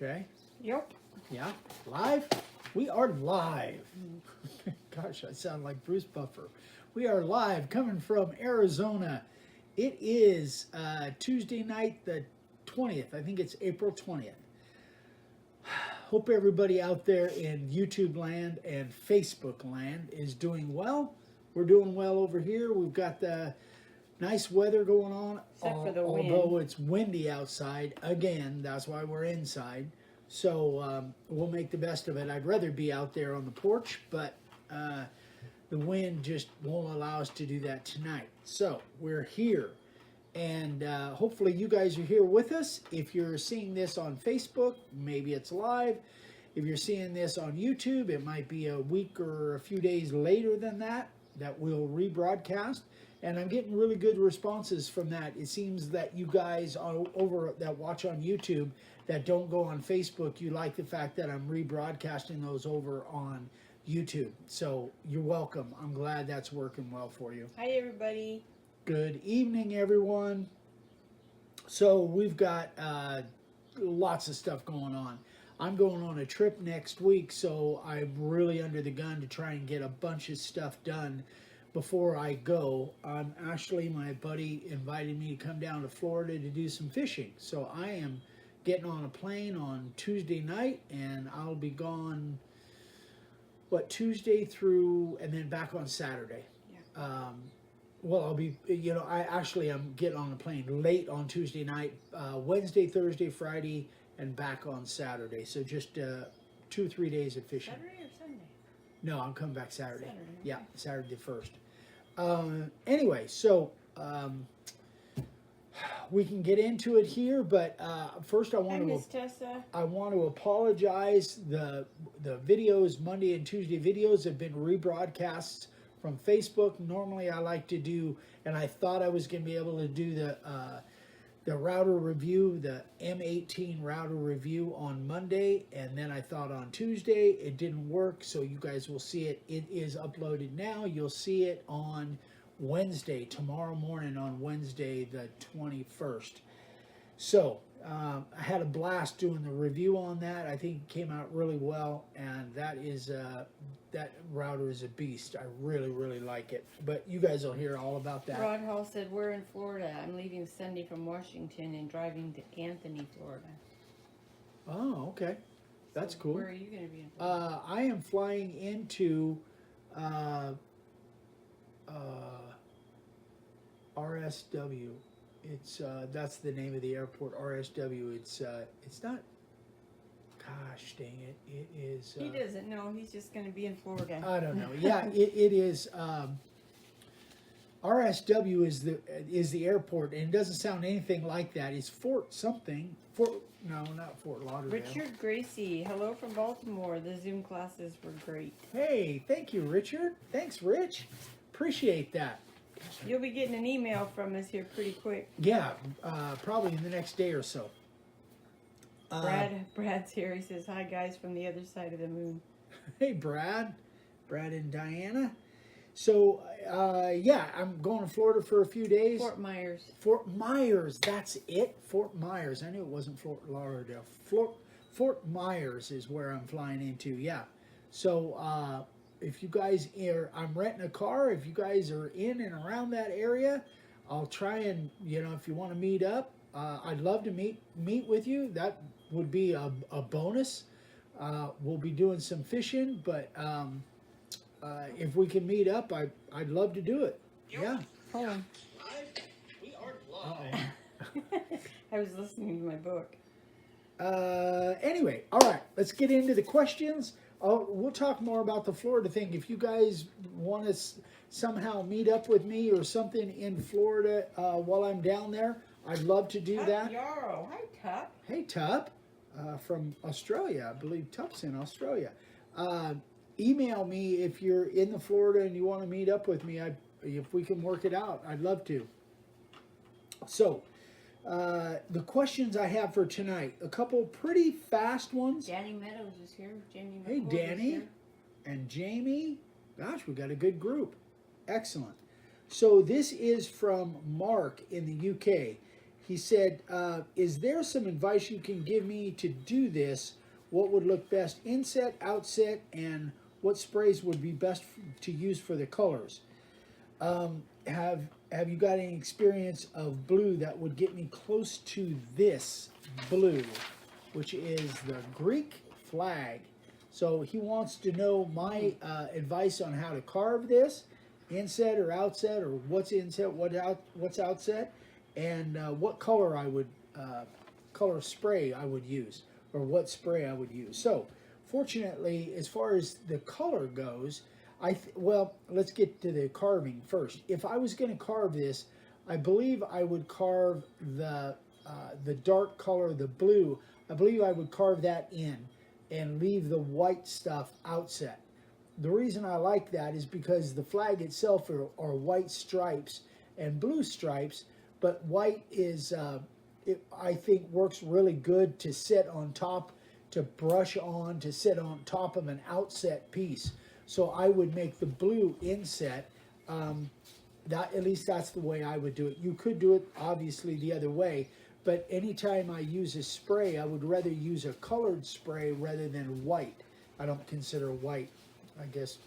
Okay. Yep. Yeah. Live? We are live. Gosh, I sound like Bruce Buffer. We are live coming from Arizona. It is Tuesday night, the 20th. I think it's April 20th. Hope everybody out there in YouTube land and Facebook land is doing well. We're doing well over here. We've got the nice weather going on. Except for the wind. Although it's windy outside. Again, that's why we're inside. So we'll make the best of it. I'd rather be out there on the porch, but the wind just won't allow us to do that tonight. So we're here. And hopefully you guys are here with us. If you're seeing this on Facebook, maybe it's live. If you're seeing this on YouTube, it might be a week or a few days later than that we'll rebroadcast. And I'm getting really good responses from that. It seems that you guys over that watch on YouTube that don't go on Facebook, you like the fact that I'm rebroadcasting those over on YouTube. So you're welcome. I'm glad that's working well for you. Hi, everybody. Good evening, everyone. So we've got lots of stuff going on. I'm going on a trip next week, so I'm really under the gun to try and get a bunch of stuff done before I go. Ashley, my buddy, invited me to come down to Florida to do some fishing. So I am getting on a plane on Tuesday night, and I'll be gone, Tuesday through, and then back on Saturday. Yeah. Well, I'll be, I'm getting on a plane late on Tuesday night, Wednesday, Thursday, Friday, and back on Saturday. So just 2-3 days of fishing. Saturday or Sunday? No, I'm coming back Saturday. Saturday. Yeah, Saturday the 1st. Anyway, so we can get into it here, but first I want to apologize. The videos, Monday and Tuesday videos, have been rebroadcasts from Facebook. Normally I like to do, and I thought I was going to be able to do the router review, the M18 router review on Monday, and then I thought on Tuesday. It didn't work, so you guys will see it. It is uploaded now. You'll see it on Wednesday, tomorrow morning on Wednesday the 21st. So I had a blast doing the review on that. I think it came out really well, and that router is a beast. I really, really like it. But you guys will hear all about that. Rod Hall said, we're in Florida. I'm leaving Sunday from Washington and driving to Anthony, Florida. Oh, okay. That's cool. Where are you going to be in Florida? I am flying into RSW. It's that's the name of the airport, RSW. It's not. Gosh dang it! It is. He doesn't know. He's just going to be in Florida. I don't know. Yeah, it is. RSW is the airport, and it doesn't sound anything like that. It's Fort something. No, not Fort Lauderdale. Richard Gracie, hello from Baltimore. The Zoom classes were great. Hey, thank you, Richard. Thanks, Rich. Appreciate that. You'll be getting an email from us here pretty quick. Yeah, probably in the next day or so. Brad's here. He says, hi, guys, from the other side of the moon. Hey, Brad and Diana. So, yeah, I'm going to Florida for a few days. Fort Myers. Fort Myers, that's it. Fort Myers. I knew it wasn't Fort Lauderdale. Fort Myers is where I'm flying into, yeah. So, if you guys I'm renting a car. If you guys are in and around that area, I'll try and, if you want to meet up, I'd love to meet with you. That would be a bonus. We'll be doing some fishing, but if we can meet up, I'd love to do it. Yeah. Hold on. We are live. I was listening to my book. Anyway, all right, let's get into the questions. We'll talk more about the Florida thing. If you guys want to somehow meet up with me or something in Florida while I'm down there, I'd love to do that. Yarrow. Hi, Tup. Hey, Tup, from Australia. I believe Tup's in Australia. Email me if you're in the Florida and you want to meet up with me. If we can work it out, I'd love to. So, the questions I have for tonight, a couple pretty fast ones. Danny Meadows is here. Jamie Hey, McCord Danny is here. and Jamie. Gosh, we got a good group. Excellent. So this is from Mark in the UK. he said, is there some advice you can give me to do this? What would look best inset, outset, and what sprays would be best to use for the colors? Have you got any experience of blue that would get me close to this blue, which is the Greek flag? So he wants to know my advice on how to carve this, inset or outset, or what's inset, what's outset, and what color I would color spray I would use, or what spray I would use. So fortunately, as far as the color goes, well, let's get to the carving first. If I was going to carve this, I believe I would carve the dark color, the blue. I believe I would carve that in and leave the white stuff outset. The reason I like that is because the flag itself are white stripes and blue stripes, but white is, I think, works really good to sit on top, to brush on, to sit on top of an outset piece. So I would make the blue inset. At least that's the way I would do it. You could do it obviously the other way, but anytime I use a spray, I would rather use a colored spray rather than white. I don't consider white, I guess,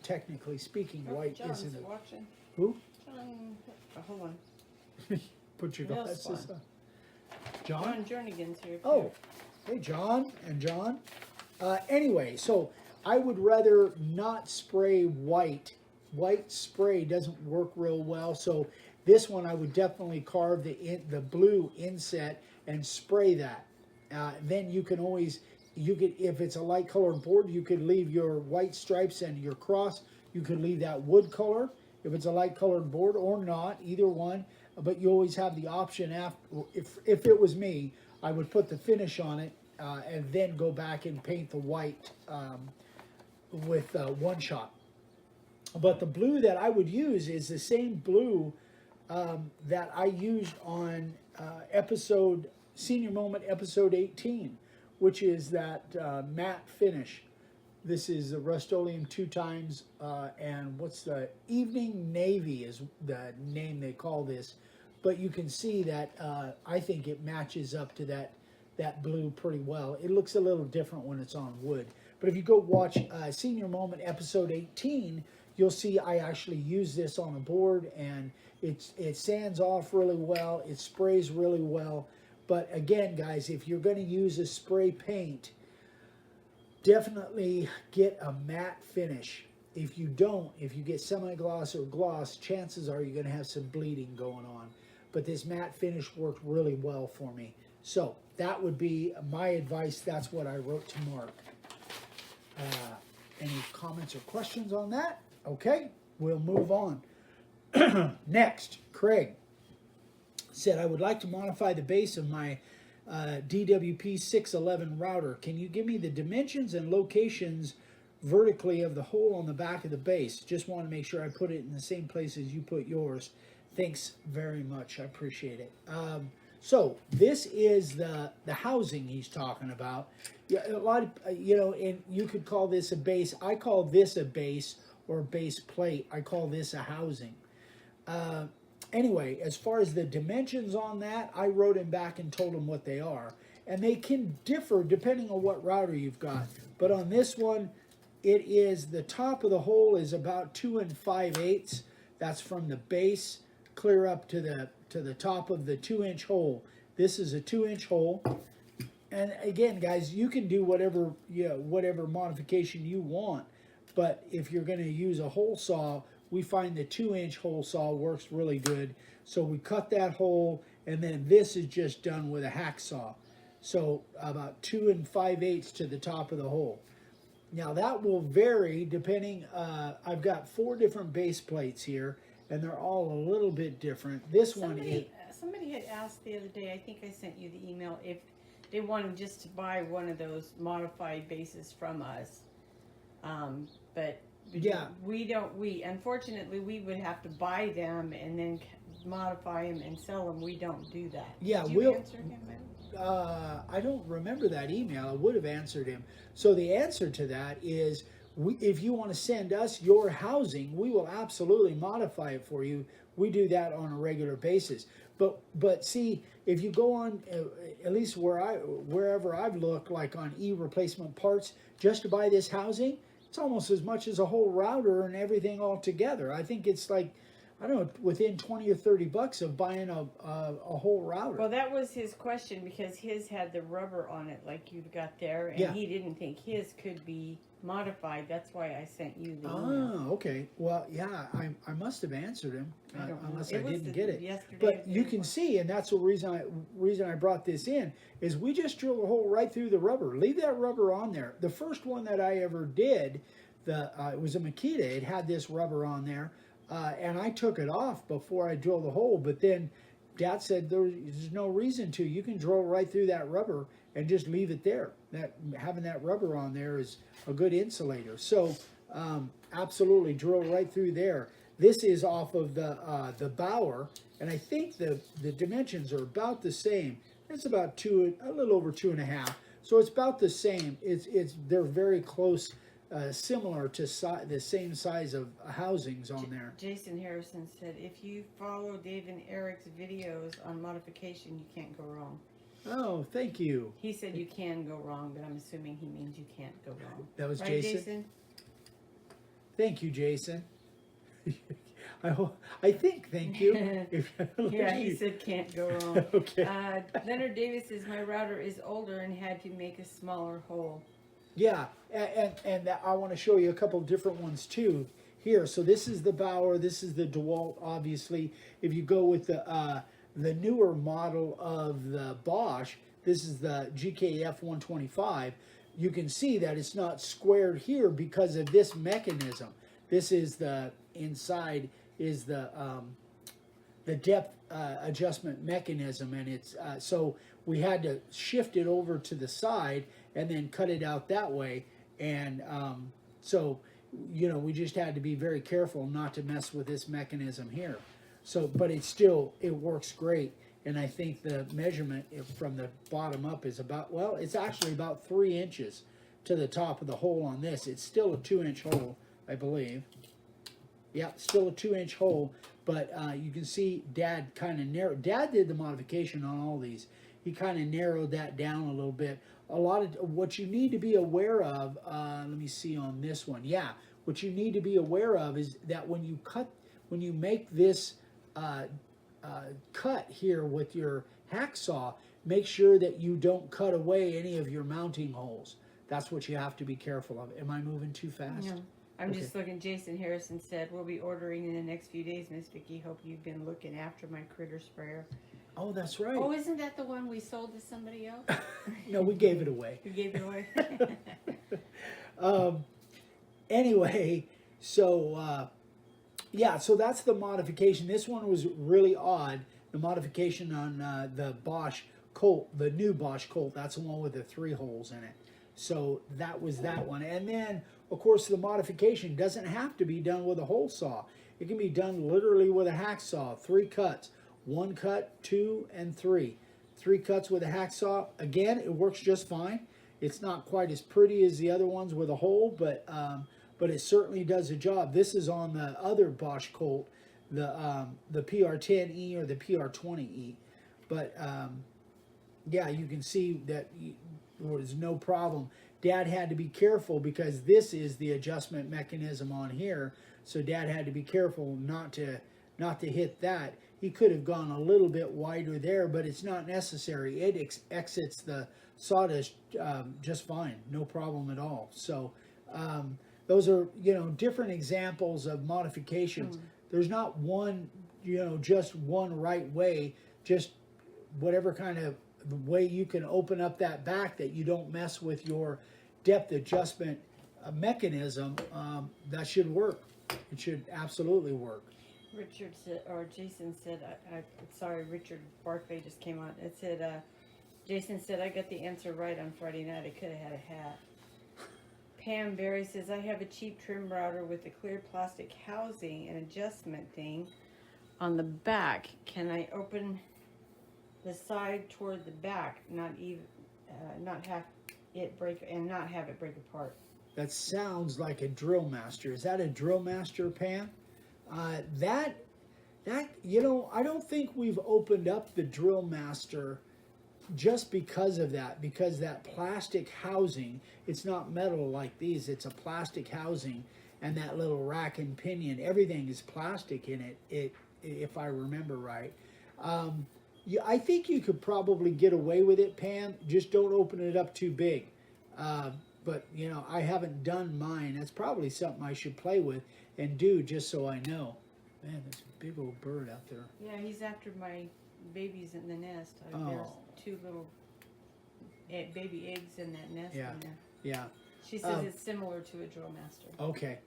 technically speaking, white isn't it. Watching. Who? John, hold on. Put your glasses on. John Jernigan's here too. Oh, hey, John and John. Anyway, so I would rather not spray white. White spray doesn't work real well, so this one I would definitely carve the blue inset and spray that. Then you can always, if it's a light colored board, you could leave your white stripes and your cross. You could leave that wood color if it's a light colored board, or not, either one. But you always have the option after. If it was me, I would put the finish on it and then go back and paint the white with one shot. But the blue that I would use is the same blue that I used on Senior Moment episode 18, which is that matte finish. This is the Rust-Oleum 2 times, and what's the Evening Navy is the name they call this. But you can see that I think it matches up to that blue pretty well. It looks a little different when it's on wood. But if you go watch Senior Moment episode 18, you'll see I actually use this on a board, and it sands off really well. It sprays really well. But again, guys, if you're going to use a spray paint, definitely get a matte finish. If you don't, if you get semi-gloss or gloss, chances are you're going to have some bleeding going on. But this matte finish worked really well for me. So that would be my advice. That's what I wrote to Mark. Any comments or questions on that? Okay, we'll move on. Next, Craig said, I would like to modify the base of my DWP 611 router. Can you give me the dimensions and locations vertically of the hole on the back of the base? Just want to make sure I put it in the same place as you put yours. Thanks very much. I appreciate it. So this is the housing he's talking about. Yeah, a lot of, and you could call this a base. I call this a base or base plate. I call this a housing. Anyway, as far as the dimensions on that, I wrote him back and told him what they are. And they can differ depending on what router you've got. But on this one, it is, the top of the hole is about 2 5/8. That's from the base clear up to the top of the 2-inch hole. This is a 2-inch hole. And again, guys, you can do whatever modification you want. But if you're going to use a hole saw, we find the 2-inch hole saw works really good. So we cut that hole, and then this is just done with a hacksaw. So about 2 5/8 to the top of the hole. Now that will vary depending, I've got 4 different base plates here, and they're all a little bit different. Somebody had asked the other day, I think I sent you the email, if they wanted just to buy one of those modified bases from us. But yeah, unfortunately we would have to buy them and then modify them and sell them. We don't do that. Yeah, Did you answer him? I don't remember that email. I would have answered him. So the answer to that is, if you want to send us your housing, we will absolutely modify it for you. We do that on a regular basis. But see, if you go on, at least wherever I've looked, like on replacement parts, just to buy this housing, it's almost as much as a whole router and everything all together. I think it's like, I don't know, within 20 or 30 bucks of buying a whole router. Well, that was his question because his had the rubber on it like you've got there, and he didn't think his could be modified. That's why I sent you the email. Oh, okay. Well, yeah, I must have answered him, unless I didn't get it. Yesterday, but you can see, and that's the reason I brought this in, is we just drilled a hole right through the rubber. Leave that rubber on there. The first one that I ever did, it was a Makita. It had this rubber on there. And I took it off before I drilled the hole, but then Dad said there's no reason to. You can drill right through that rubber and just leave it there. Having that rubber on there is a good insulator. So absolutely drill right through there. This is off of the bower, and I think the dimensions are about the same. It's about a little over 2.5. So it's about the same. They're very close. Similar to the same size of housings on there. Jason Harrison said, if you follow Dave and Eric's videos on modification, you can't go wrong. Oh, thank you. He said you can go wrong, but I'm assuming he means you can't go wrong. That was right, Jason? Thank you, Jason. I think thank you. Yeah, he said can't go wrong. Okay. Leonard Davis says, my router is older and had to make a smaller hole. Yeah, and I want to show you a couple different ones too here. So this is the Bauer, this is the DeWalt. Obviously, if you go with the newer model of the Bosch, this is the GKF 125. You can see that it's not squared here because of this mechanism. This is the inside is the depth adjustment mechanism, and it's so we had to shift it over to the side and then cut it out that way. And so, we just had to be very careful not to mess with this mechanism here. So, but it works great. And I think the measurement from the bottom up is it's actually about 3 inches to the top of the hole on this. It's still a 2-inch hole, I believe. Yeah, still a 2-inch hole, but you can see Dad kind of narrowed. Dad did the modification on all these. He kind of narrowed that down a little bit. A lot of what you need to be aware of, let me see on this one. Yeah, what you need to be aware of is that when you make this cut here with your hacksaw, make sure that you don't cut away any of your mounting holes. That's what you have to be careful of. Am I moving too fast? No. I'm just looking. Jason Harrison said, we'll be ordering in the next few days, Miss Vicki. Hope you've been looking after my critter sprayer. Oh, that's right. Oh, isn't that the one we sold to somebody else? No, we gave it away. You gave it away? Anyway, so, yeah, so that's the modification. This one was really odd. The modification on the Bosch Colt, the new Bosch Colt, that's the one with the 3 holes in it. So that was that one. And then, of course, the modification doesn't have to be done with a hole saw. It can be done literally with a hacksaw, 3 cuts. 1 cut, 2, and 3. 3 cuts with a hacksaw. Again, it works just fine. It's not quite as pretty as the other ones with a hole, but it certainly does a job. This is on the other Bosch Colt, the PR10E or the PR20E. But yeah, you can see that there was no problem. Dad had to be careful because this is the adjustment mechanism on here. So Dad had to be careful not to hit that. He could have gone a little bit wider there, but it's not necessary. It exits the sawdust just fine, no problem at all. So those are, different examples of modifications. There's not one, just one right way, just whatever kind of way you can open up that back that you don't mess with your depth adjustment mechanism, that should work. It should absolutely work. Richard said, or Jason said, sorry, Richard Barclay just came on. It said, Jason said, I got the answer right on Friday night. I could have had a hat. Pam Berry says, I have a cheap trim router with a clear plastic housing and adjustment thing on the back. Can I open the side toward the back, not have it break apart? That sounds like a drill master. Is that a drill master, Pam? That, you know, I don't think we've opened up the Drill Master just because of that, because that plastic housing, it's not metal like these, it's a plastic housing, and that little rack and pinion, everything is plastic in it, if I remember right. Yeah, I think you could probably get away with it, Pam, just don't open it up too big. But, you know, I haven't done mine. That's probably something I should play with and do just so I know. Man, there's a big old bird out there. Yeah, he's after my babies in the nest. Oh. There's 2 little baby eggs in that nest Yeah. in there. Yeah. She says it's similar to a Drill Master. Okay.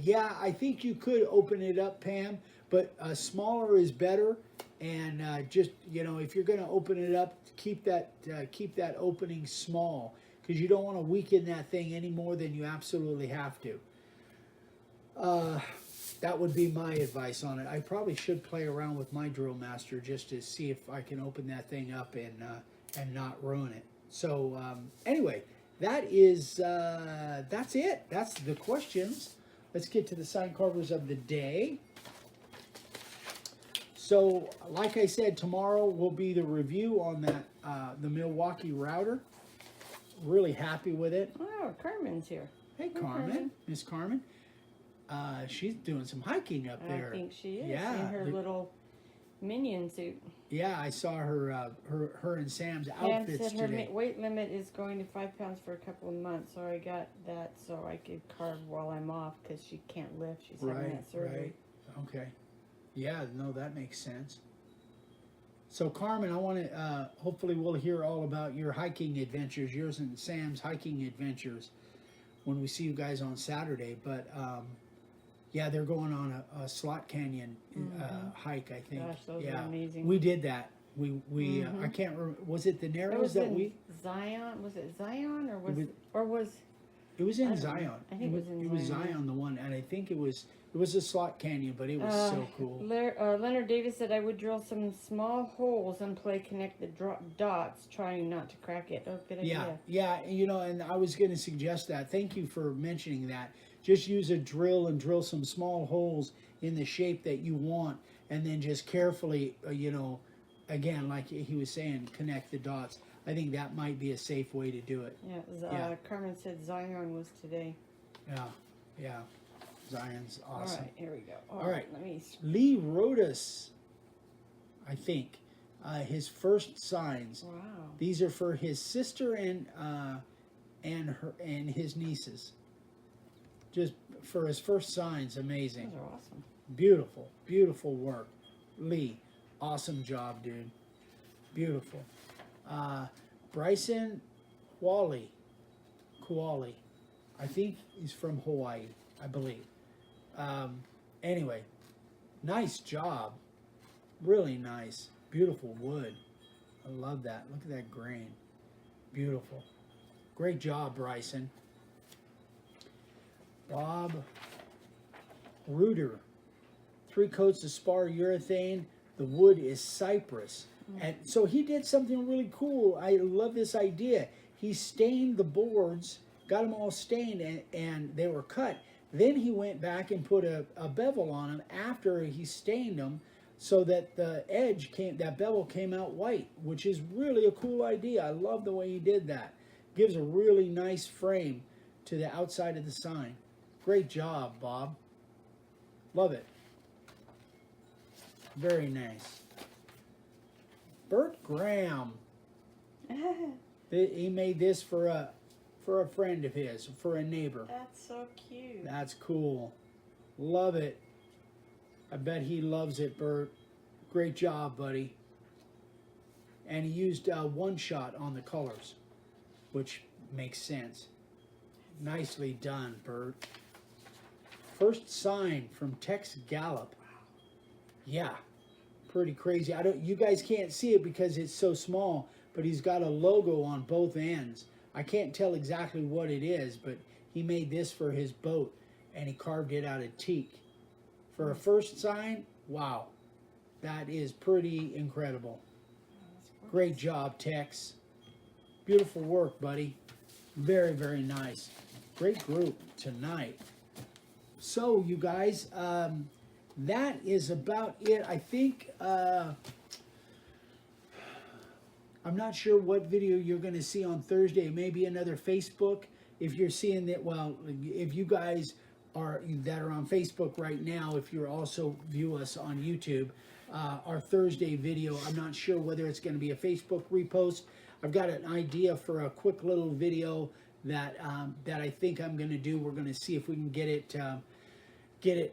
Yeah, I think you could open it up, Pam, but smaller is better. And just, you know, if you're going to open it up, keep that opening small, because you don't want to weaken that thing any more than you absolutely have to. That would be my advice on it. I probably should play around with my Drill Master just to see if I can open that thing up and not ruin it. So anyway, that's it. That's the questions. Let's get to the sign carvers of the day. So, like I said, tomorrow will be the review on that the Milwaukee router. Really happy with it. Oh, Carmen's here. Hey, Carmen, Miss Carmen. She's doing some hiking up there. I think she is. Yeah, In her little minion suit. Yeah, I saw her and Sam's outfits Pam said her today. weight limit is going to 5 pounds for a couple of months, so I got that so I could carve while I'm off because she can't lift. She's having that surgery. Right. Okay. Yeah, no, that makes sense. So, Carmen, I want to, hopefully we'll hear all about your hiking adventures, yours and Sam's hiking adventures when we see you guys on Saturday. But, yeah, they're going on a Slot Canyon hike, I think. Gosh, those yeah. are amazing. We did that. We I can't remember, was it the Narrows that we? Zion, was it Zion or was It was in Zion. I think it was in It was Zion. Zion, the one, and I think it was a Slot Canyon, but it was so cool. Leonard Davis said I would drill some small holes and connect the dots, trying not to crack it. Oh, good idea. Yeah, you know, and I was going to suggest that. Thank you for mentioning that. Just use a drill and drill some small holes in the shape that you want, and then just carefully, you know, again, like he was saying, connect the dots. I think that might be a safe way to do it. Yeah, Carmen said Zion was today. Yeah. Zion's awesome. All right, here we go. All right. Let me. Lee wrote us, I think, his first signs. Wow. These are for his sister and his nieces. Just for his first signs, amazing. Those are awesome. Beautiful, beautiful work. Lee, awesome job, dude. Beautiful. Bryson Kuali, I think he's from Hawaii, I believe. Anyway, nice job. Really nice. Beautiful wood. I love that. Look at that grain. Beautiful. Great job, Bryson. Bob Reuter. 3 coats of spar urethane. The wood is cypress. And so he did something really cool. I love this idea. He stained the boards, got them all stained, and they were cut. Then he went back and put a bevel on them after he stained them, so that the that bevel came out white, which is really a cool idea. I love the way he did that. Gives a really nice frame to the outside of the sign. Great job, Bob. Love it. Very nice. Bert Graham. He made this for a friend of his, for a neighbor. That's so cute. That's cool. Love it. I bet he loves it, Bert. Great job, buddy. And he used one shot on the colors, which makes sense. Nicely done, Bert. First sign from Tex Gallup. Yeah, pretty crazy. You guys can't see it because it's so small, but he's got a logo on both ends. I can't tell exactly what it is, but he made this for his boat, and he carved it out of teak. For a first sign, wow, that is pretty incredible. Great job, Tex. Beautiful work, buddy. Very, very nice. Great group tonight. So, you guys, that is about it. I think, I'm not sure what video you're going to see on Thursday. Maybe another Facebook. If you're seeing that, well, if you guys that are on Facebook right now, if you're also view us on YouTube, our Thursday video, I'm not sure whether it's going to be a Facebook repost. I've got an idea for a quick little video that I think I'm going to do. We're going to see if we can get it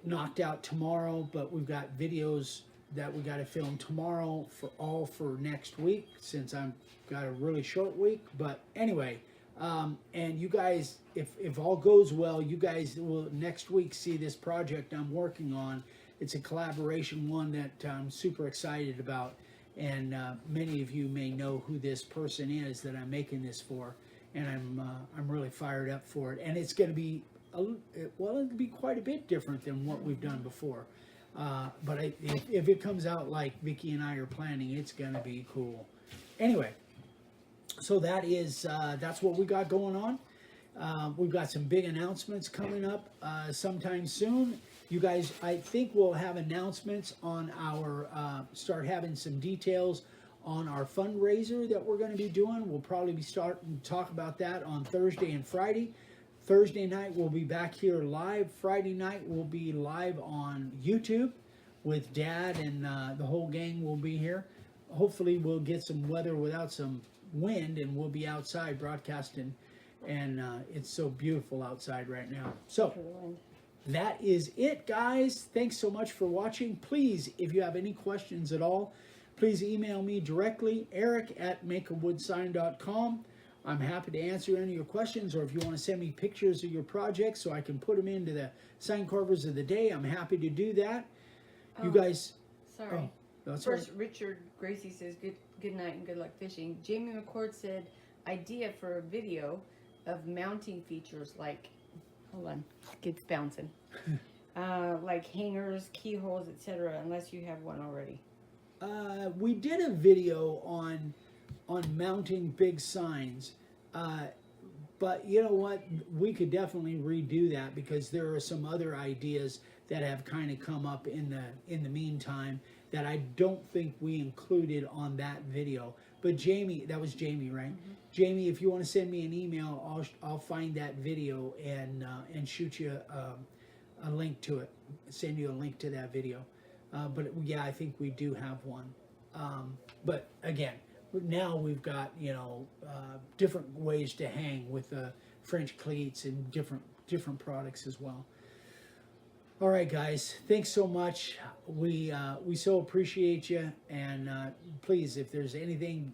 knocked out tomorrow, but we've got videos that we got to film tomorrow for next week, since I've got a really short week. But anyway, and you guys, if all goes well, you guys will next week see this project I'm working on. It's a collaboration one that I'm super excited about, and many of you may know who this person is that I'm making this for, and I'm really fired up for it. And it's going to be it'll be quite a bit different than what we've done before. But if it comes out like Vicki and I are planning, it's going to be cool. Anyway, so that's what we got going on. We've got some big announcements coming up sometime soon. You guys, I think we'll have announcements on our, start having some details on our fundraiser that we're going to be doing. We'll probably be starting to talk about that on Thursday and Friday. Thursday night we'll be back here live. Friday night we'll be live on YouTube with Dad, and the whole gang will be here. Hopefully we'll get some weather without some wind, and we'll be outside broadcasting, and it's so beautiful outside right now. So that is it, guys. Thanks so much for watching. Please, if you have any questions at all, please email me directly, eric@makeawwoodsign.com. I'm happy to answer any of your questions, or if you want to send me pictures of your projects so I can put them into the sign carvers of the day, I'm happy to do that. You guys... Sorry. That's First, right. Richard Gracie says, good night and good luck fishing. Jamie McCord said, idea for a video of mounting features like, hold on, it's bouncing, like hangers, keyholes, etc., unless you have one already. We did a video on mounting big signs, but you know what, we could definitely redo that, because there are some other ideas that have kind of come up in the meantime that I don't think we included on that video. But Jamie, that was Jamie, right? Mm-hmm. Jamie, if you want to send me an email, I'll find that video and shoot you a link to it, send you a link to that video. But yeah, I think we do have one. But again, now we've got, different ways to hang with the French cleats and different products as well. All right, guys, thanks so much. We so appreciate you, and please, if there's anything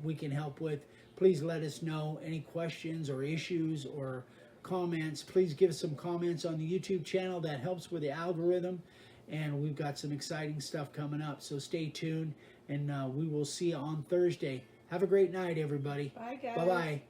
we can help with, please let us know. Any questions or issues or comments, please give us some comments on the YouTube channel. That helps with the algorithm, and we've got some exciting stuff coming up, so stay tuned, and we will see you on Thursday. Have a great night, everybody. Bye, guys. Bye-bye.